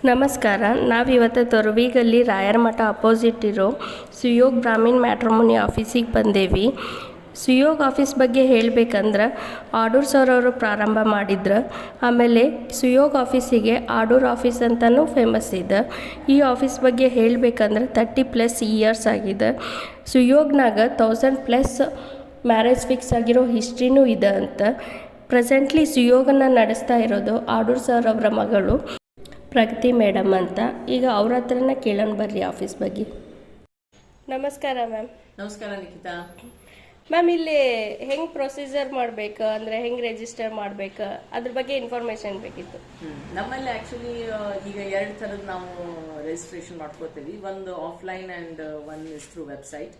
ನಮಸ್ಕಾರ. ನಾವಿವತ್ತು ತೊರವಿಗಲ್ಲಿ ರಾಯರ ಮಠ ಅಪೋಸಿಟ್ ಇರೋ ಸುಯೋಗ್ ಬ್ರಾಹ್ಮಿನ್ ಮ್ಯಾಟ್ರಿಮೋನಿ ಆಫೀಸಿಗೆ ಬಂದೇವಿ. ಸುಯೋಗ್ ಆಫೀಸ್ ಬಗ್ಗೆ ಹೇಳಬೇಕಂದ್ರೆ ಆಡೂರು ಸರ್ ಅವರು ಪ್ರಾರಂಭ ಮಾಡಿದ್ರು. ಆಮೇಲೆ ಸುಯೋಗ್ ಆಫೀಸಿಗೆ ಆಡೂರು ಆಫೀಸ್ ಅಂತಲೂ ಫೇಮಸ್ ಇದೆ. ಈ ಆಫೀಸ್ ಬಗ್ಗೆ ಹೇಳಬೇಕಂದ್ರೆ 30+ ಇಯರ್ಸ್ ಆಗಿದೆ. ಸುಯೋಗ್ನಾಗ 1000+ ಮ್ಯಾರೇಜ್ ಫಿಕ್ಸ್ ಆಗಿರೋ ಹಿಸ್ಟ್ರಿನೂ ಇದೆ ಅಂತ. ಪ್ರೆಸೆಂಟ್ಲಿ ಸುಯೋಗನ್ನು ನಡೆಸ್ತಾ ಇರೋದು ಆಡೂರು ಸರ್ ಅವರ ಮಗಳು ಪ್ರಗತಿ ಮೇಡಮ್ ಅಂತ. ಈಗ ಅವ್ರ ಹತ್ರನೇ ಕೇಳೋಣ ಬರ್ರಿ ಆಫೀಸ್ ಬಗ್ಗೆ. ನಮಸ್ಕಾರ ಮ್ಯಾಮ್. ನಮಸ್ಕಾರ ನಿಖಿತಾ. ಮ್ಯಾಮ್, ಇಲ್ಲಿ ಹೆಂಗೆ ಪ್ರೊಸೀಜರ್ ಮಾಡಬೇಕು ಅಂದರೆ ಹೆಂಗೆ ರಿಜಿಸ್ಟರ್ ಮಾಡಬೇಕು ಅದ್ರ ಬಗ್ಗೆ ಇನ್ಫಾರ್ಮೇಷನ್ ಬೇಕಿತ್ತು. ನಮ್ಮಲ್ಲಿ ಆ್ಯಕ್ಚುಲಿ ಈಗ 2 ಥರದ್ದು ನಾವು ರಿಜಿಸ್ಟ್ರೇಷನ್ ಮಾಡ್ಕೋತೀವಿ. ಒಂದು offline and one is through website.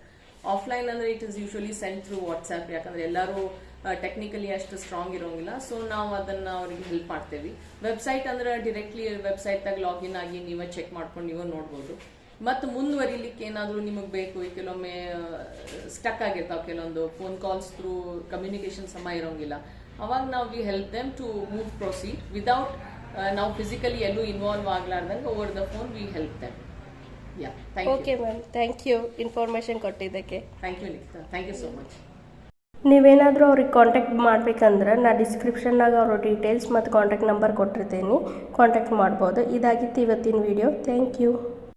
Offline ಅಂದರೆ it is usually send through WhatsApp. ಯಾಕಂದರೆ ಎಲ್ಲರೂ ಟೆಕ್ನಿಕಲಿ ಅಷ್ಟು ಸ್ಟ್ರಾಂಗ್ ಇರೋಂಗಿಲ್ಲ. ಸೊ ನಾವು ಅದನ್ನು ಅವ್ರಿಗೆ ಹೆಲ್ಪ್ ಮಾಡ್ತೇವೆ. ವೆಬ್ಸೈಟ್ ಅಂದ್ರೆ ಡೈರೆಕ್ಟ್ಲಿ ವೆಬ್ಸೈಟ್ದಾಗ ಲಾಗಿನ್ ಆಗಿ ನೀವೇ ಚೆಕ್ ಮಾಡ್ಕೊಂಡು ನೀವೇ ನೋಡ್ಬೋದು. ಮತ್ತು ಮುಂದುವರಿಲಿಕ್ಕೆ ಏನಾದರೂ ನಿಮಗೆ ಬೇಕು, ಈ ಕೆಲವೊಮ್ಮೆ ಸ್ಟಕ್ ಆಗಿರ್ತಾವೆ, ಕೆಲವೊಂದು ಫೋನ್ ಕಾಲ್ಸ್ ಥ್ರೂ ಕಮ್ಯುನಿಕೇಷನ್ ಸಮ ಇರೋಂಗಿಲ್ಲ. ಅವಾಗ ನಾವು we help them to move proceed without ನಾವು ಫಿಸಿಕಲಿ ಎಲ್ಲೂ ಇನ್ವಾಲ್ವ್ ಆಗ್ಲಾರ್ದಂಗೆ over the phone we help them. Yeah, thank you. Okay ma'am, thank you information ಕೊಟ್ಟಿದ್ದಕ್ಕೆ. Thank you Nikhita, thank you so much. ನೀವೇನಾದರೂ ಅವ್ರಿಗೆ ಕಾಂಟ್ಯಾಕ್ಟ್ ಮಾಡಬೇಕಂದ್ರೆ ನಾ ಡಿಸ್ಕ್ರಿಪ್ಷನ್ನಾಗ ಅವ್ರ ಡೀಟೇಲ್ಸ್ ಮತ್ತು ಕಾಂಟ್ಯಾಕ್ಟ್ ನಂಬರ್ ಕೊಟ್ಟಿರ್ತೀನಿ, ಕಾಂಟ್ಯಾಕ್ಟ್ ಮಾಡ್ಬೋದು. ಇದಾಗಿತ್ತು ಇವತ್ತಿನ ವಿಡಿಯೋ. Thank you.